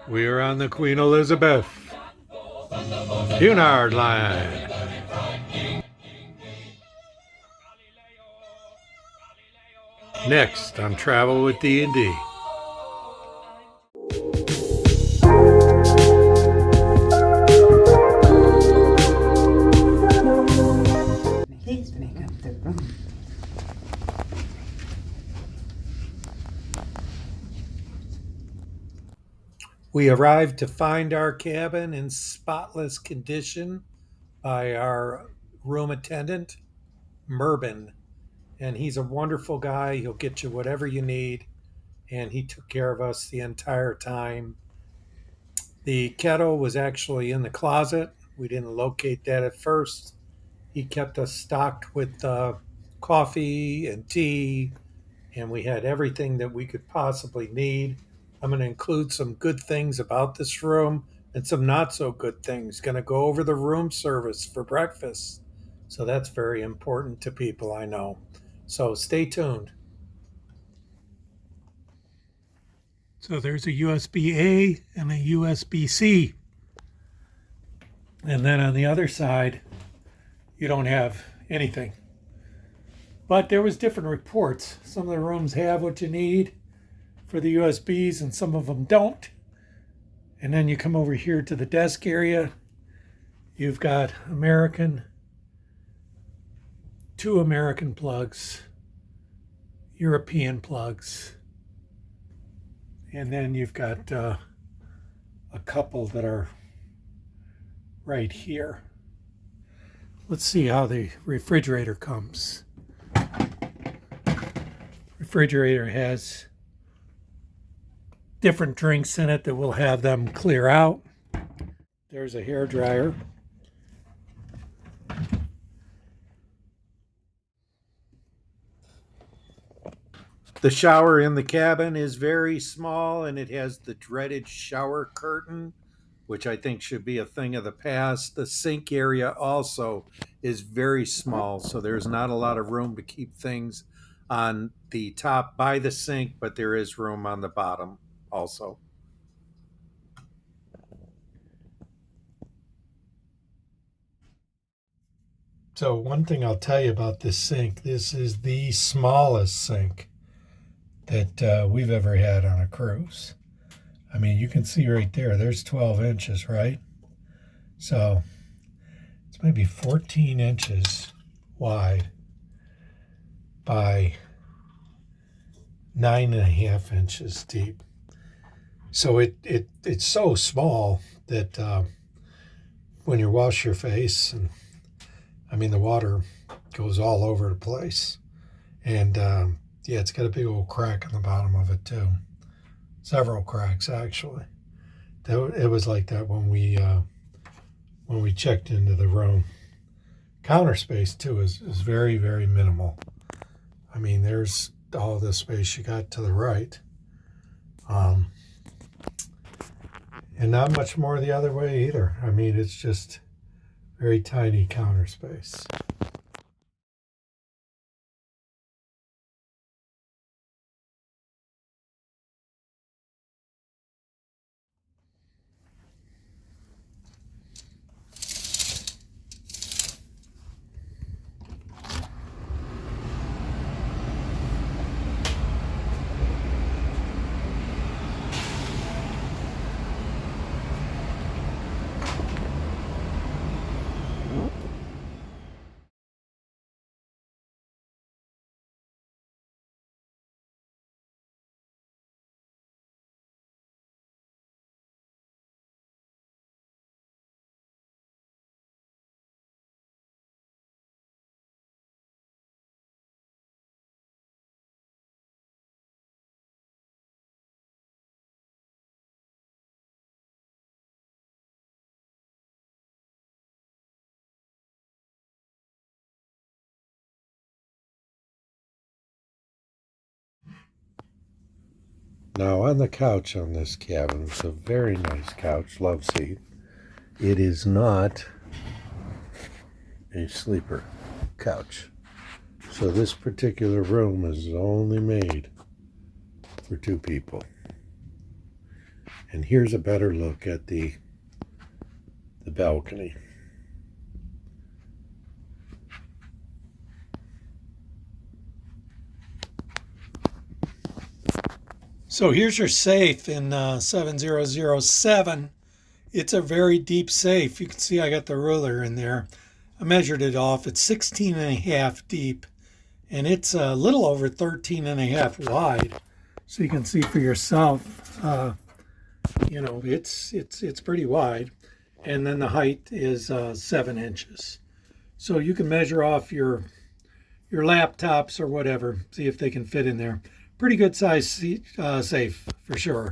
We are on the Queen Elizabeth Cunard line. Next on Travel with D&D. Please make up the room. We arrived to find our cabin in spotless condition by our room attendant, Mervin. And he's a wonderful guy. He'll get you whatever you need. And he took care of us the entire time. The kettle was actually in the closet. We didn't locate that at first. He kept us stocked with coffee and tea, and we had everything that we could possibly need. I'm going to include some good things about this room and some not so good things. Going to go over the room service for breakfast. So that's very important to people, I know. So stay tuned. So there's a USB A and a USB C. And then on the other side, you don't have anything. But there was different reports. Some of the rooms have what you need for the USBs and some of them don't. And then you come over here to the desk area. You've got two American plugs, European plugs, and then you've got a couple that are right here. Let's see how the refrigerator comes. Refrigerator has different drinks in it that we'll have them clear out. There's a hair dryer. The shower in the cabin is very small and it has the dreaded shower curtain, which I think should be a thing of the past. The sink area also is very small, so there's not a lot of room to keep things on the top by the sink, but there is room on the bottom also. So one thing I'll tell you about this sink, this is the smallest sink that we've ever had on a cruise. I mean, you can see right there, there's 12 inches, right? So it's maybe 14 inches wide by 9.5 inches deep. So it's so small that when you wash your face, and I mean, the water goes all over the place. And yeah, it's got a big old crack in the bottom of it too. Several cracks actually. It was like that when we checked into the room. Counter space too is very, very minimal. I mean, there's all this space you got to the right. And not much more the other way either. I mean, it's just very tiny counter space. Now on the couch on this cabin, it's a very nice couch, love seat. It is not a sleeper couch. So this particular room is only made for two people. And here's a better look at the balcony. So here's your safe in 7007. It's a very deep safe. You can see I got the ruler in there. I measured it off. It's 16 and a half deep, and it's a little over 13 and a half wide. So you can see for yourself, it's pretty wide. And then the height is 7 inches. So you can measure off your laptops or whatever, see if they can fit in there. Pretty good size safe for sure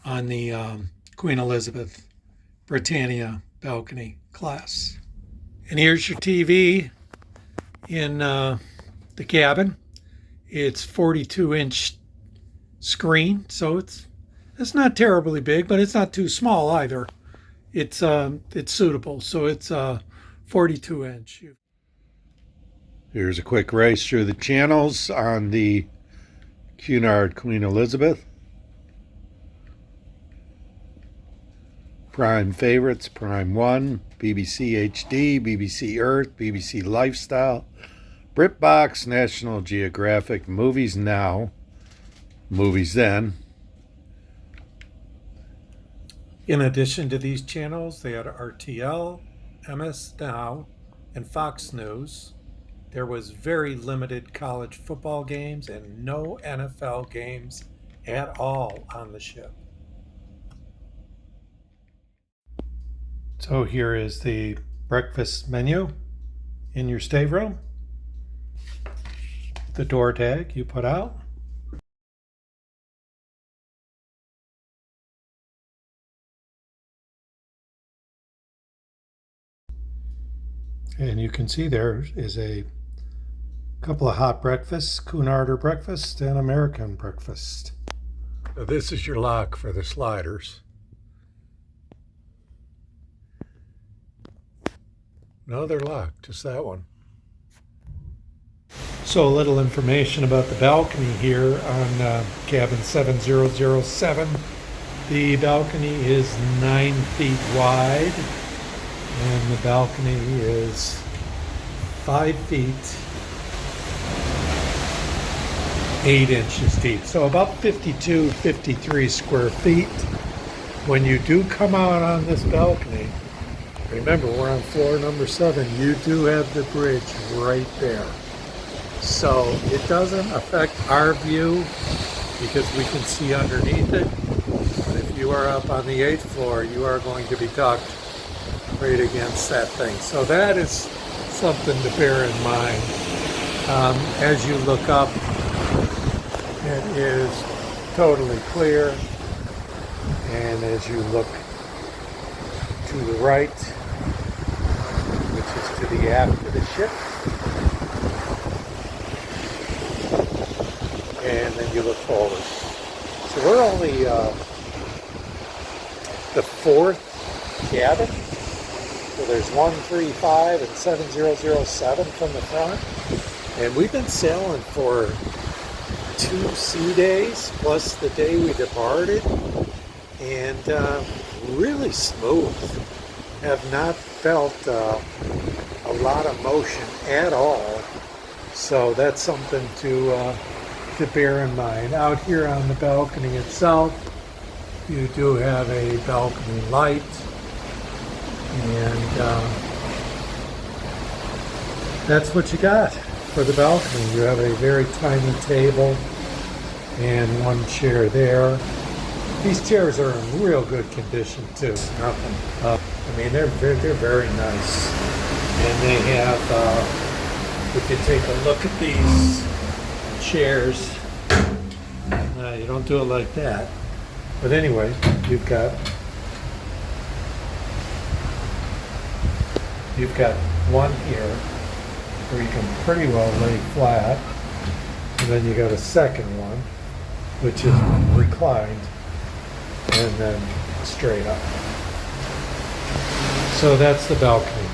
on the Queen Elizabeth Britannia balcony class. And here's your TV in the cabin. It's 42-inch screen, so it's not terribly big, but it's not too small either. It's suitable, so it's 42-inch. Here's a quick race through the channels on the Cunard Queen Elizabeth. Prime favorites, Prime 1, BBC HD, BBC Earth, BBC Lifestyle, BritBox, National Geographic, Movies Now, Movies Then. In addition to these channels, they had RTL, MS Now, and Fox News. There was very limited college football games and no NFL games at all on the ship. So here is the breakfast menu in your stateroom. The door tag you put out. And you can see there is a couple of hot breakfasts, Cunarder breakfast and American breakfast. So this is your lock for the sliders. No, they're locked, just that one. So a little information about the balcony here on cabin 7007. The balcony is 9 feet wide, and the balcony is 5 feet 8 inches deep, so about 53 square feet. When you do come out on this balcony, remember we're on floor number 7, you do have the bridge right there. So it doesn't affect our view because we can see underneath it. But if you are up on the 8th floor, you are going to be tucked right against that thing. So that is something to bear in mind. As you look up, it is totally clear. And as you look to the right, which is to the aft of the ship, and then you look forward. So we're only the 4th cabin. So there's 135 and 7007 from the front. And we've been sailing for 2 sea days plus the day we departed. And really smooth. Have not felt a lot of motion at all. So that's something to bear in mind. Out here on the balcony itself, you do have a balcony light, and that's what you got for the balcony. You have a very tiny table and one chair there. These chairs are in real good condition too. Nothing up. I mean, they're very nice, and they have. If you take a look at these chairs, you don't do it like that. But anyway, you've got one here where you can pretty well lay flat, and then you got a second one which is reclined and then straight up. So that's the balcony.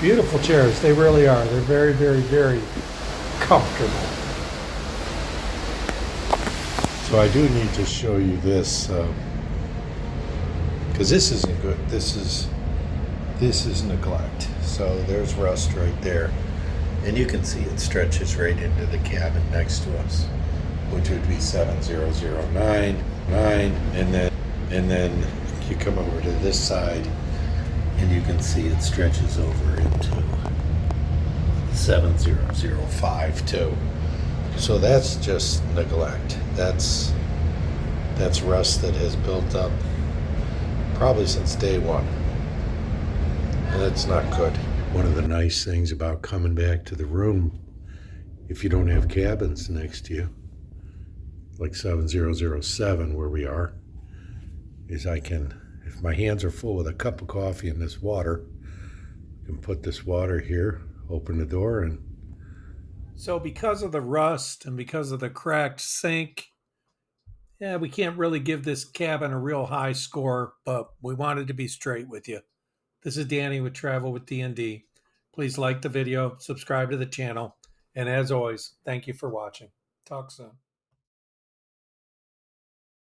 Beautiful chairs, they really are. They're very, very, very comfortable. So I do need to show you this because this isn't good. This is neglect. So there's rust right there, and you can see it stretches right into the cabin next to us, which would be 7009 and then you come over to this side, and you can see it stretches over into 7005 too. So that's just neglect. That's rust that has built up probably since day one, and it's not good. One of the nice things about coming back to the room, if you don't have cabins next to you, like 7007 where we are, is I can, if my hands are full with a cup of coffee and this water, I can put this water here, open the door, and so because of the rust and because of the cracked sink, yeah, we can't really give this cabin a real high score, but we wanted to be straight with you. This is Danny with Travel with D&D. Please like the video, subscribe to the channel, and as always, thank you for watching. Talk soon.